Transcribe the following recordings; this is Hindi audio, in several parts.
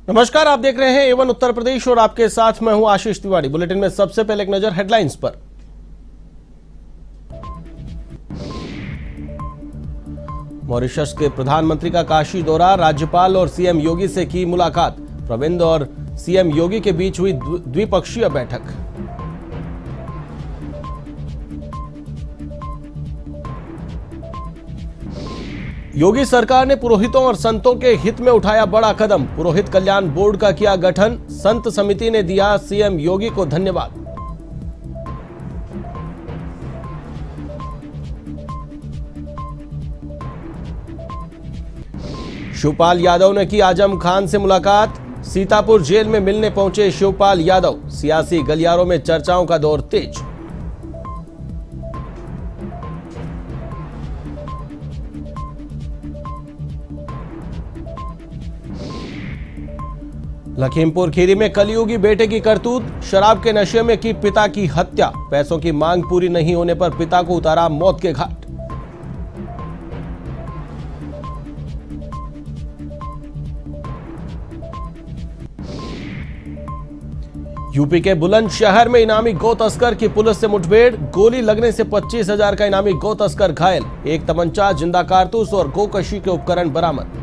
नमस्कार, आप देख रहे हैं एवन उत्तर प्रदेश और आपके साथ मैं हूं आशीष तिवारी। बुलेटिन में सबसे पहले एक नजर हेडलाइंस पर। मॉरिशस के प्रधानमंत्री का काशी दौरा, राज्यपाल और सीएम योगी से की मुलाकात। प्रविंद और सीएम योगी के बीच हुई द्विपक्षीय बैठक। योगी सरकार ने पुरोहितों और संतों के हित में उठाया बड़ा कदम। पुरोहित कल्याण बोर्ड का किया गठन। संत समिति ने दिया सीएम योगी को धन्यवाद। शिवपाल यादव ने की आजम खान से मुलाकात। सीतापुर जेल में मिलने पहुंचे शिवपाल यादव। सियासी गलियारों में चर्चाओं का दौर तेज। लखीमपुर खीरी में कलयुगी बेटे की करतूत। शराब के नशे में की पिता की हत्या। पैसों की मांग पूरी नहीं होने पर पिता को उतारा मौत के घाट। यूपी के बुलंदशहर में इनामी गौ तस्कर की पुलिस से मुठभेड़। गोली लगने से 25,000 का इनामी गौ तस्कर घायल। एक तमंचा, जिंदा कारतूस और गोकशी के उपकरण बरामद।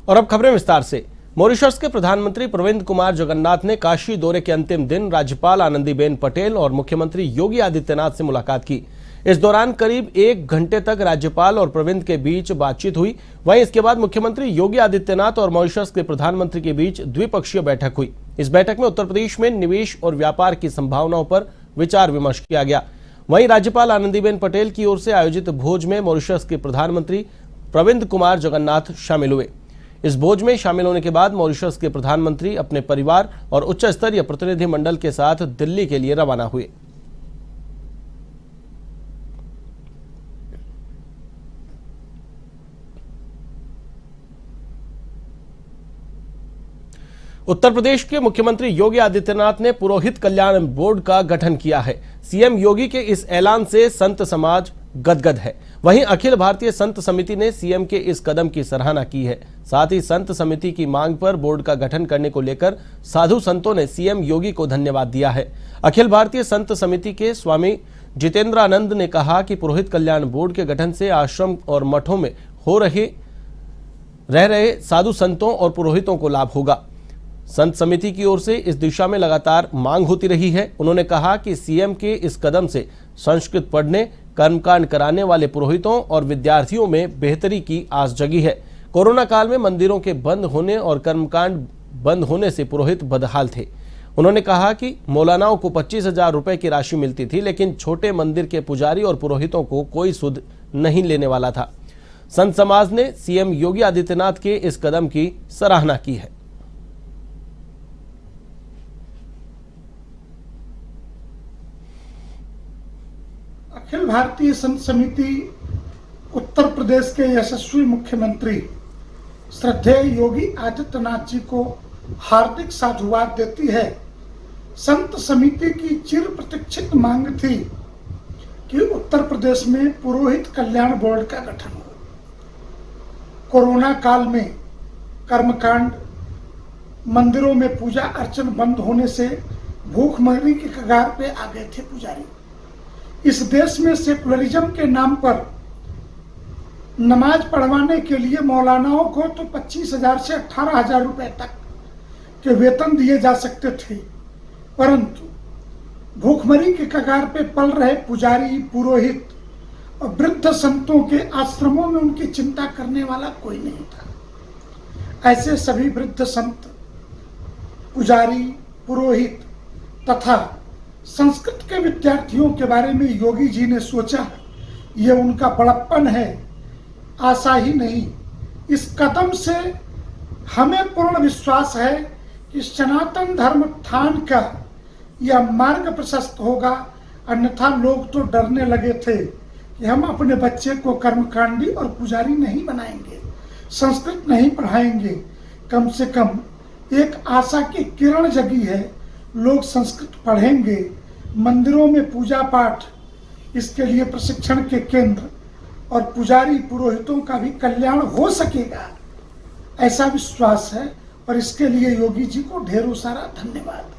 और अब खबरें विस्तार से। मॉरिशस के प्रधानमंत्री प्रविंद कुमार जगन्नाथ ने काशी दौरे के अंतिम दिन राज्यपाल आनंदीबेन पटेल और मुख्यमंत्री योगी आदित्यनाथ से मुलाकात की। इस दौरान करीब 1 घंटे तक राज्यपाल और प्रविंद के बीच बातचीत हुई। वहीं इसके बाद मुख्यमंत्री योगी आदित्यनाथ और मॉरिशस के प्रधानमंत्री के बीच द्विपक्षीय बैठक हुई। इस बैठक में उत्तर प्रदेश में निवेश और व्यापार की संभावनाओं पर विचार विमर्श किया गया। वहीं राज्यपाल आनंदीबेन पटेल की ओर से आयोजित भोज में मॉरिशस के प्रधानमंत्री प्रविंद कुमार जगन्नाथ शामिल हुए। इस भोज में शामिल होने के बाद मॉरिशस के प्रधानमंत्री अपने परिवार और उच्च स्तरीय प्रतिनिधि मंडल के साथ दिल्ली के लिए रवाना हुए। उत्तर प्रदेश के मुख्यमंत्री योगी आदित्यनाथ ने पुरोहित कल्याण बोर्ड का गठन किया है। सीएम योगी के इस ऐलान से संत समाज गदगद है। वहीं अखिल भारतीय संत समिति ने सीएम के इस कदम की सराहना की है। साथ ही संत समिति की मांग पर बोर्ड का गठन करने को लेकर साधु संतों ने सीएम योगी को धन्यवाद दिया है। अखिल भारतीय संत समिति के स्वामी जितेंद्रानंद ने कहा कि पुरोहित कल्याण बोर्ड के गठन से आश्रम और मठों में रह रहे साधु संतों और पुरोहितों को लाभ होगा। संत समिति की ओर से इस दिशा में लगातार मांग होती रही है। उन्होंने कहा कि सीएम के इस कदम से संस्कृत पढ़ने, कर्मकांड कराने वाले पुरोहितों और विद्यार्थियों में बेहतरी की आस जगी है। कोरोना काल में मंदिरों के बंद होने और कर्मकांड बंद होने से पुरोहित बदहाल थे। उन्होंने कहा कि मौलानाओं को 25,000 रुपए की राशि मिलती थी, लेकिन छोटे मंदिर के पुजारी और पुरोहितों को कोई सुध नहीं लेने वाला था। संत समाज ने सीएम योगी आदित्यनाथ के इस कदम की सराहना की है। अखिल भारतीय संत समिति उत्तर प्रदेश के यशस्वी मुख्यमंत्री श्रद्धेय योगी आदित्यनाथ जी को हार्दिक साधुवाद देती है। संत समिति की चिर प्रतीक्षित मांग थी कि उत्तर प्रदेश में पुरोहित कल्याण बोर्ड का गठन हो। कोरोना काल में कर्मकांड, मंदिरों में पूजा अर्चन बंद होने से भूखमरी के कगार पे आ गए थे पुजारी। इस देश में सेकुलरिज्म के नाम पर नमाज पढ़वाने के लिए मौलानाओं को तो 25,000 से 18,000 रुपए तक के वेतन दिए जा सकते थे, परंतु भूखमरी के कगार पे पल रहे पुजारी, पुरोहित और वृद्ध संतों के आश्रमों में उनकी चिंता करने वाला कोई नहीं था। ऐसे सभी वृद्ध संत, पुजारी, पुरोहित तथा संस्कृत के विद्यार्थियों के बारे में योगी जी ने सोचा। ये उनका बड़प्पन है, आशा ही नहीं। इस कदम से हमें पूर्ण विश्वास है कि सनातन धर्म उत्थान का यह मार्ग प्रशस्त होगा। अन्यथा लोग तो डरने लगे थे कि हम अपने बच्चे को कर्मकांडी और पुजारी नहीं बनाएंगे, संस्कृत नहीं पढ़ाएंगे। कम से कम एक आशा की किरण जगी है, लोग संस्कृत पढ़ेंगे, मंदिरों में पूजा पाठ, इसके लिए प्रशिक्षण के केंद्र और पुजारी पुरोहितों का भी कल्याण हो सकेगा, ऐसा विश्वास है। और इसके लिए योगी जी को ढेरों सारा धन्यवाद।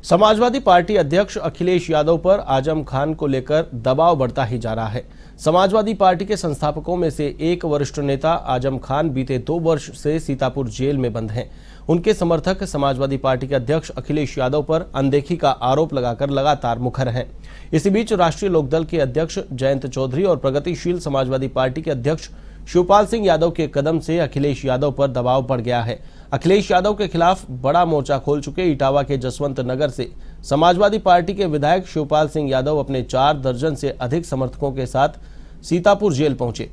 समाजवादी पार्टी अध्यक्ष अखिलेश यादव पर आजम खान को लेकर दबाव बढ़ता ही जा रहा है। समाजवादी पार्टी के संस्थापकों में से एक वरिष्ठ नेता आजम खान बीते 2 वर्ष से सीतापुर जेल में बंद हैं। उनके समर्थक समाजवादी पार्टी के अध्यक्ष अखिलेश यादव पर अनदेखी का आरोप लगाकर लगातार मुखर हैं। इसी बीच राष्ट्रीय लोकदल के अध्यक्ष जयंत चौधरी और प्रगतिशील समाजवादी पार्टी के अध्यक्ष शिवपाल सिंह यादव के कदम से अखिलेश यादव पर दबाव बढ़ गया है। अखिलेश यादव के खिलाफ बड़ा मोर्चा खोल चुके इटावा के जसवंत नगर से समाजवादी पार्टी के विधायक शिवपाल सिंह यादव अपने 4 दर्जन से अधिक समर्थकों के साथ सीतापुर जेल पहुंचे।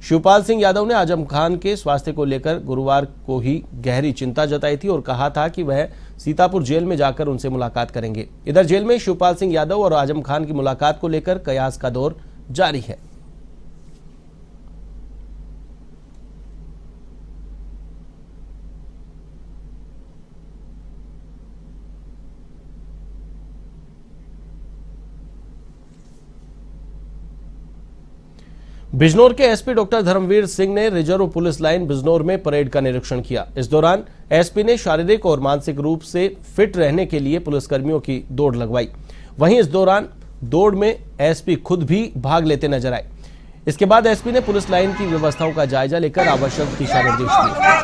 शिवपाल सिंह यादव ने आजम खान के स्वास्थ्य को लेकर गुरुवार को ही गहरी चिंता जताई थी और कहा था कि वह सीतापुर जेल में जाकर उनसे मुलाकात करेंगे। इधर जेल में शिवपाल सिंह यादव और आजम खान की मुलाकात को लेकर कयास का दौर जारी है। बिजनौर के एसपी डॉक्टर धर्मवीर सिंह ने रिजर्व पुलिस लाइन बिजनौर में परेड का निरीक्षण किया। इस दौरान एसपी ने शारीरिक और मानसिक रूप से फिट रहने के लिए पुलिसकर्मियों की दौड़ लगवाई। वहीं इस दौरान दौड़ में एसपी खुद भी भाग लेते नजर आए। इसके बाद एसपी ने पुलिस लाइन की व्यवस्थाओं का जायजा लेकर आवश्यक दिशा निर्देश दिए।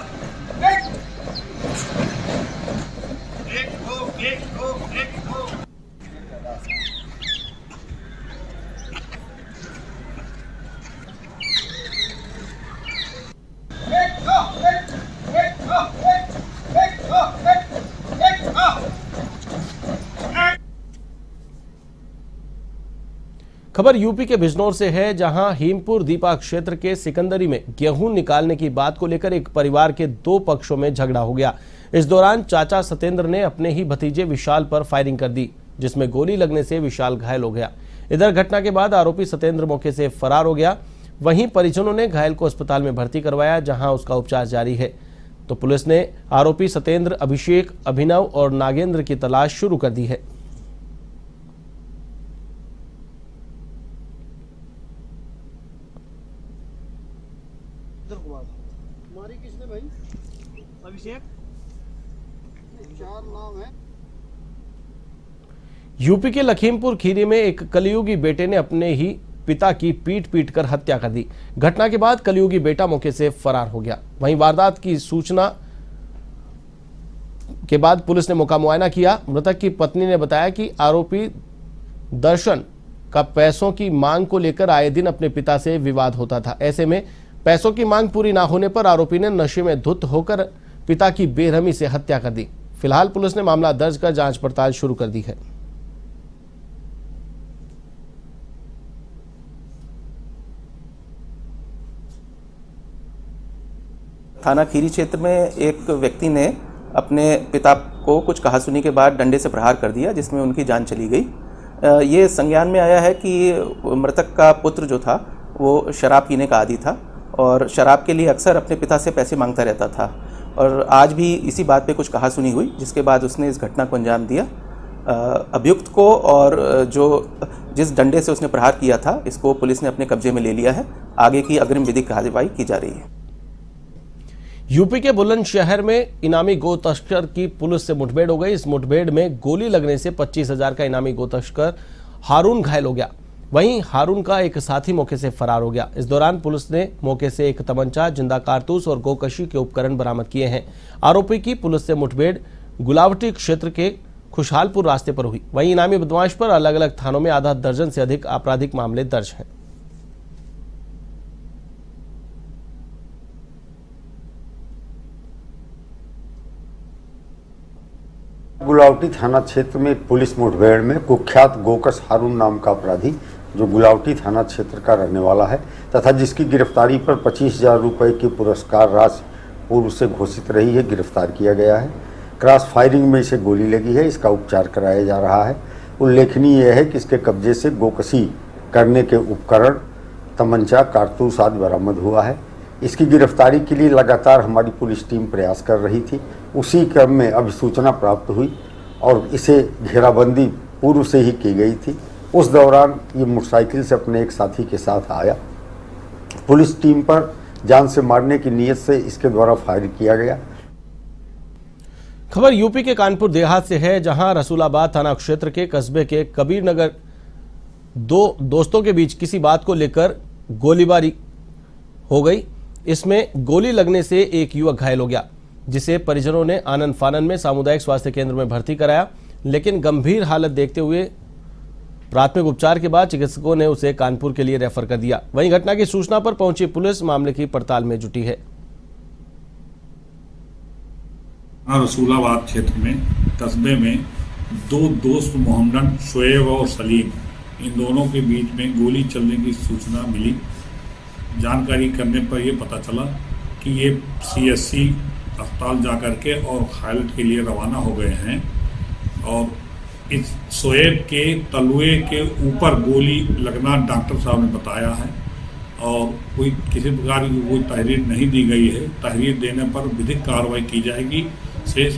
खबर यूपी के बिजनौर से है, जहां हीमपुर दीपा क्षेत्र के सिकंदरी में गेहूं निकालने की बात को लेकर एक परिवार के 2 पक्षों में झगड़ा हो गया। इस दौरान चाचा सतेंद्र ने अपने ही भतीजे विशाल पर फायरिंग कर दी, जिसमें गोली लगने से विशाल घायल हो गया। इधर घटना के बाद आरोपी सतेंद्र मौके से फरार हो गया। वहीं परिजनों ने घायल को अस्पताल में भर्ती करवाया, जहां उसका उपचार जारी है। तो पुलिस ने आरोपी सतेंद्र, अभिषेक, अभिनव और नागेंद्र की तलाश शुरू कर दी है। तुम्हारी किसने भाई? अभिषेक, 4 नाम है। यूपी के लखीमपुर खीरी में एक कलयुगी बेटे ने अपने ही पिता की पीट कर हत्या कर दी। घटना के बाद कलयुगी बेटा मौके से फरार हो गया। वहीं वारदात की सूचना के बाद पुलिस ने मौका मुआयना किया। मृतक की पत्नी ने बताया कि आरोपी दर्शन का पैसों की मांग को लेकर आए दिन अपने पिता से विवाद होता था। ऐसे में पैसों की मांग पूरी ना होने पर आरोपी ने नशे में धुत होकर पिता की बेरहमी से हत्या कर दी। फिलहाल पुलिस ने मामला दर्ज कर जांच पड़ताल शुरू कर दी है। थाना खीरी क्षेत्र में एक व्यक्ति ने अपने पिता को कुछ कहासुनी के बाद डंडे से प्रहार कर दिया, जिसमें उनकी जान चली गई। ये संज्ञान में आया है कि मृतक का पुत्र जो था वो शराब पीने का आदी था और शराब के लिए अक्सर अपने पिता से पैसे मांगता रहता था और आज भी इसी बात पे कुछ कहासुनी हुई, जिसके बाद उसने इस घटना को अंजाम दिया। अभियुक्त को और जिस डंडे से उसने प्रहार किया था, इसको पुलिस ने अपने कब्जे में ले लिया है। आगे की अग्रिम विधिक कार्रवाई की जा रही है। यूपी के बुलंदशहर में इनामी गो तस्कर की पुलिस से मुठभेड़ हो गई। इस मुठभेड़ में गोली लगने से 25,000 का इनामी गो तस्कर हारून घायल हो गया। वहीं हारून का एक साथी मौके से फरार हो गया। इस दौरान पुलिस ने मौके से एक तमंचा, जिंदा कारतूस और गोकशी के उपकरण बरामद किए हैं। आरोपी की पुलिस से मुठभेड़ गुलावटी क्षेत्र के खुशहालपुर रास्ते पर हुई। वहीं इनामी बदमाश पर अलग अलग थानों में आधा दर्जन से अधिक आपराधिक मामले दर्ज हैं। गुलावटी थाना क्षेत्र में पुलिस मुठभेड़ में कुख्यात गोकश हारून नाम का अपराधी, जो गुलावटी थाना क्षेत्र का रहने वाला है तथा जिसकी गिरफ्तारी पर 25,000 रुपये की पुरस्कार राशि पूर्व से घोषित रही है, गिरफ्तार किया गया है। क्रॉस फायरिंग में इसे गोली लगी है, इसका उपचार कराया जा रहा है। उल्लेखनीय यह है कि इसके कब्जे से गोकशी करने के उपकरण, तमंचा, कारतूस आदि बरामद हुआ है। इसकी गिरफ्तारी के लिए लगातार हमारी पुलिस टीम प्रयास कर रही थी। उसी क्रम में अभिसूचना प्राप्त हुई और इसे घेराबंदी पूर्व से ही की गई थी। उस दौरान ये मोटरसाइकिल से अपने एक साथी के साथ आया। पुलिस टीम पर जान से मारने की नीयत से इसके द्वारा फायर किया गया। खबर यूपी के कानपुर देहात से है, जहां रसूलाबाद थाना क्षेत्र के कस्बे के कबीर नगर दो दोस्तों के बीच किसी बात को लेकर गोलीबारी हो गई। इसमें गोली लगने से एक युवक घायल हो गया, जिसे परिजनों ने आनंद फानन में सामुदायिक स्वास्थ्य केंद्र में भर्ती कराया, लेकिन गंभीर हालत देखते हुए प्राथमिक उपचार के बाद चिकित्सकों ने उसे कानपुर के लिए रेफर कर दिया। वहीं घटना की सूचना पर पहुंची पुलिस मामले की पड़ताल में जुटी है। रसूलाबाद क्षेत्र में कस्बे में दो दोस्त मोहम्मद शोएब और सलीम, इन दोनों के बीच में गोली चलने की सूचना मिली। जानकारी करने पर यह पता चला कि ये CSC अस्पताल जाकर के और हालत के लिए रवाना हो गए हैं और इस शोएब के तलवे के ऊपर गोली लगना डॉक्टर साहब ने बताया है और कोई किसी प्रकार की कोई तहरीर नहीं दी गई है। तहरीर देने पर विधिक कार्रवाई की जाएगी। शेष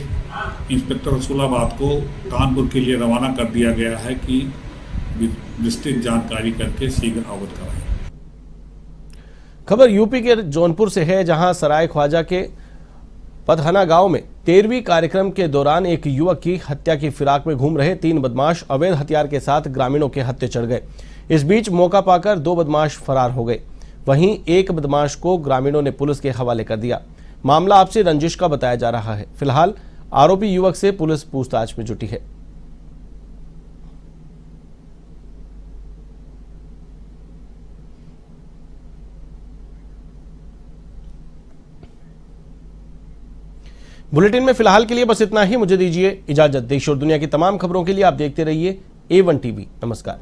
इंस्पेक्टर रसूलाबाद को कानपुर के लिए रवाना कर दिया गया है कि विस्तृत जानकारी करके शीघ्र अवगत कराएं। खबर यूपी के जौनपुर से है, जहां सराय ख्वाजा के पथहना गांव में 13वीं कार्यक्रम के दौरान एक युवक की हत्या की फिराक में घूम रहे 3 बदमाश अवैध हथियार के साथ ग्रामीणों के हत्थे चढ़ गए। इस बीच मौका पाकर 2 बदमाश फरार हो गए। वहीं एक बदमाश को ग्रामीणों ने पुलिस के हवाले कर दिया। मामला आपसी रंजिश का बताया जा रहा है। फिलहाल आरोपी युवक से पुलिस पूछताछ में जुटी है। बुलेटिन में फिलहाल के लिए बस इतना ही। मुझे दीजिए इजाजत। देश और दुनिया की तमाम खबरों के लिए आप देखते रहिए A1 TV। नमस्कार।